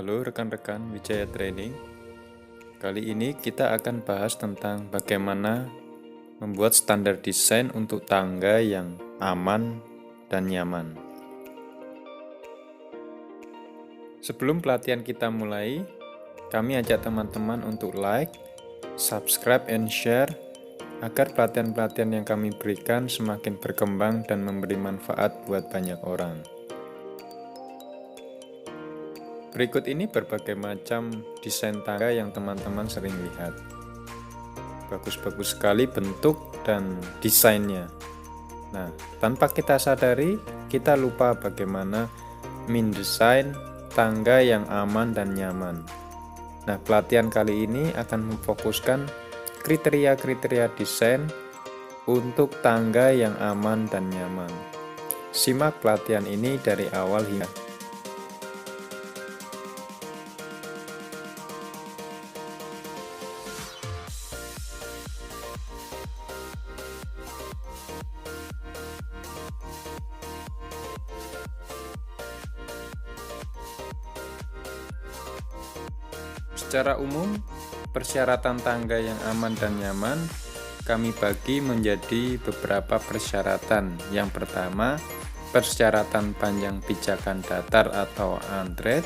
Halo rekan-rekan Wijaya Training. Kali ini kita akan bahas tentang bagaimana membuat standar desain untuk tangga yang aman dan nyaman. Sebelum pelatihan kita mulai, kami ajak teman-teman untuk like, subscribe, and share agar pelatihan-pelatihan yang kami berikan semakin berkembang dan memberi manfaat buat banyak orang. Berikut ini berbagai macam desain tangga yang teman-teman sering lihat. Bagus-bagus sekali bentuk dan desainnya. Nah, tanpa kita sadari, kita lupa bagaimana mendesain tangga yang aman dan nyaman. Nah, pelatihan kali ini akan memfokuskan kriteria-kriteria desain untuk tangga yang aman dan nyaman. Simak pelatihan ini dari awal hingga Secara umum, persyaratan tangga yang aman dan nyaman kami bagi menjadi beberapa persyaratan. Yang pertama, persyaratan panjang pijakan datar atau antret,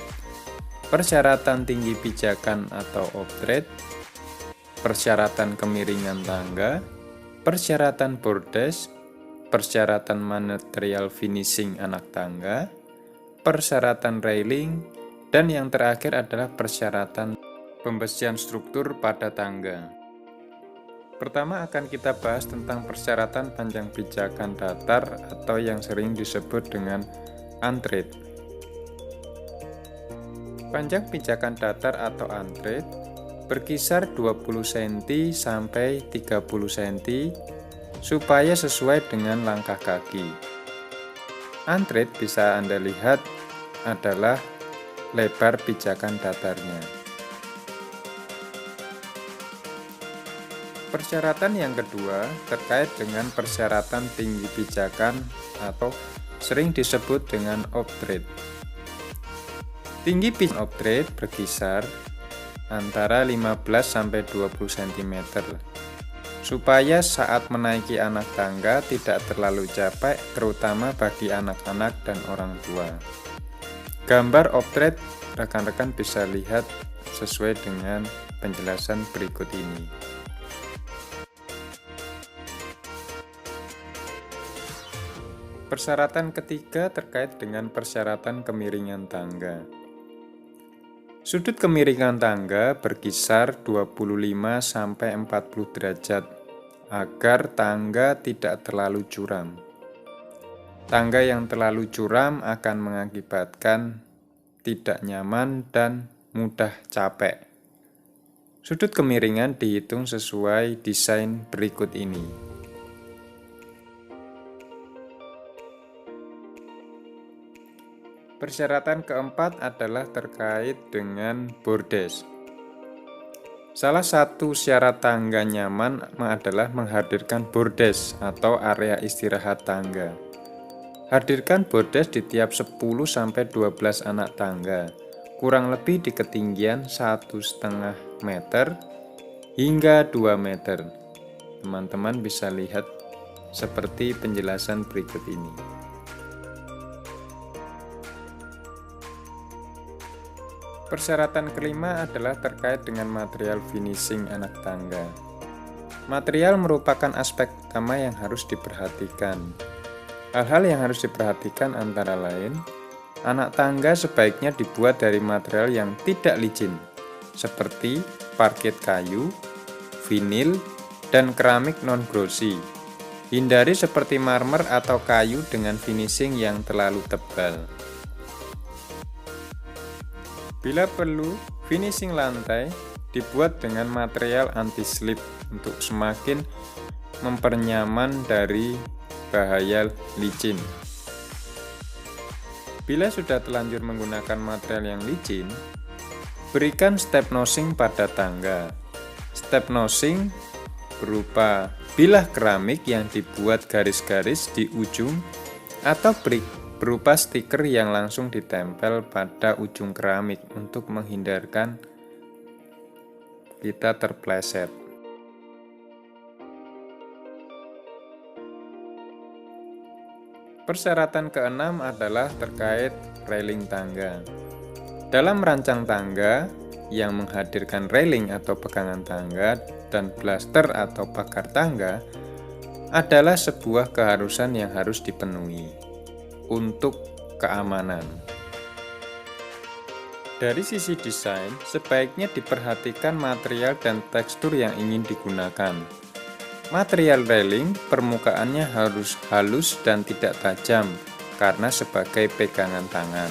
persyaratan tinggi pijakan atau optret, persyaratan kemiringan tangga, persyaratan bordes, persyaratan material finishing anak tangga, persyaratan railing, dan yang terakhir adalah persyaratan pembesian struktur pada tangga. Pertama akan kita bahas tentang persyaratan panjang pijakan datar atau yang sering disebut dengan antret. Panjang pijakan datar atau antret berkisar 20 cm sampai 30 cm supaya sesuai dengan langkah kaki. Antret bisa Anda lihat adalah lebar pijakan datarnya. Persyaratan yang kedua terkait dengan persyaratan tinggi pijakan atau sering disebut dengan optret. Tinggi pijakan optret berkisar antara 15-20 cm supaya saat menaiki anak tangga tidak terlalu capek, terutama bagi anak-anak dan orang tua. Gambar optret rekan-rekan bisa lihat sesuai dengan penjelasan berikut ini. Persyaratan ketiga terkait dengan persyaratan kemiringan tangga. Sudut kemiringan tangga berkisar 25-40 derajat agar tangga tidak terlalu curam. Tangga yang terlalu curam akan mengakibatkan tidak nyaman dan mudah capek. Sudut kemiringan dihitung sesuai desain berikut ini. Persyaratan keempat adalah terkait dengan bordes. Salah satu syarat tangga nyaman adalah menghadirkan bordes atau area istirahat tangga. Hadirkan bordes di tiap 10-12 anak tangga, kurang lebih di ketinggian 1,5 meter hingga 2 meter. Teman-teman bisa lihat seperti penjelasan berikut ini. Persyaratan kelima adalah terkait dengan material finishing anak tangga. Material merupakan aspek utama yang harus diperhatikan. Hal-hal yang harus diperhatikan antara lain, anak tangga sebaiknya dibuat dari material yang tidak licin, seperti parket kayu, vinil, dan keramik non-glossy. Hindari seperti marmer atau kayu dengan finishing yang terlalu tebal. Bila perlu, finishing lantai dibuat dengan material anti-slip untuk semakin mempernyaman dari bahaya licin. Bila sudah terlanjur menggunakan material yang licin, berikan step nosing pada tangga. Step nosing berupa bilah keramik yang dibuat garis-garis di ujung atau berupa stiker yang langsung ditempel pada ujung keramik untuk menghindarkan kita terpleset. Persyaratan keenam adalah terkait railing tangga. Dalam merancang tangga yang menghadirkan railing atau pegangan tangga dan blaster atau pagar tangga adalah sebuah keharusan yang harus dipenuhi untuk keamanan. Dari sisi desain, sebaiknya diperhatikan material dan tekstur yang ingin digunakan. Material railing permukaannya harus halus dan tidak tajam karena sebagai pegangan tangan.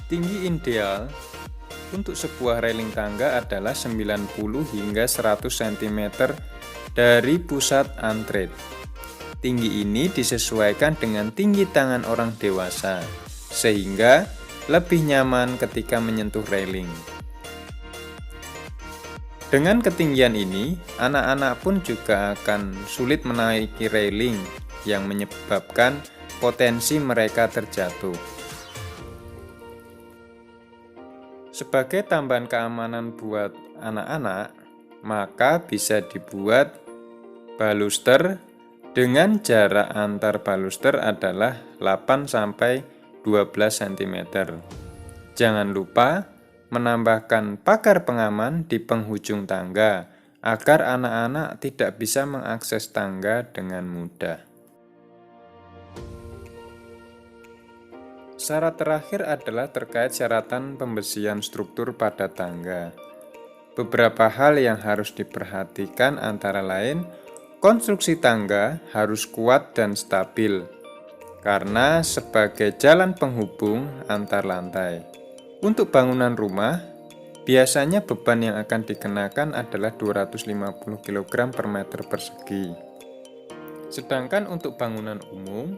Tinggi ideal untuk sebuah railing tangga adalah 90 hingga 100 cm dari pusat antret. Tinggi ini disesuaikan dengan tinggi tangan orang dewasa, sehingga lebih nyaman ketika menyentuh railing. Dengan ketinggian ini, anak-anak pun juga akan sulit menaiki railing yang menyebabkan potensi mereka terjatuh. Sebagai tambahan keamanan buat anak-anak, maka bisa dibuat baluster dengan jarak antar baluster adalah 8-12 cm. Jangan lupa menambahkan pagar pengaman di penghujung tangga agar anak-anak tidak bisa mengakses tangga dengan mudah. Syarat terakhir adalah terkait syaratan pembesian struktur pada tangga. Beberapa hal yang harus diperhatikan antara lain, konstruksi tangga harus kuat dan stabil, karena sebagai jalan penghubung antar lantai. Untuk bangunan rumah, biasanya beban yang akan dikenakan adalah 250 kg per meter persegi. Sedangkan untuk bangunan umum,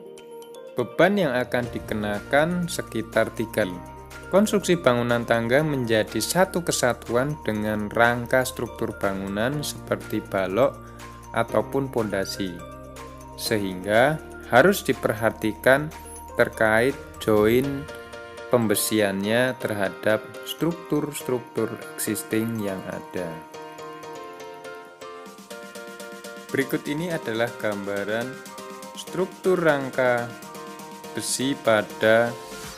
beban yang akan dikenakan sekitar 3. Konstruksi bangunan tangga menjadi satu kesatuan dengan rangka struktur bangunan seperti balok ataupun pondasi, sehingga harus diperhatikan terkait join pembesiannya terhadap struktur-struktur existing yang ada. Berikut ini adalah gambaran struktur rangka besi pada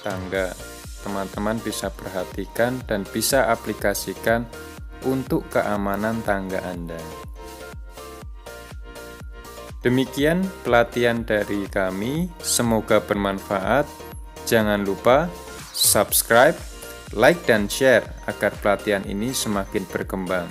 tangga. Teman-teman bisa perhatikan dan bisa aplikasikan untuk keamanan tangga Anda. Demikian pelatihan dari kami, semoga bermanfaat. Jangan lupa subscribe, like, dan share agar pelatihan ini semakin berkembang.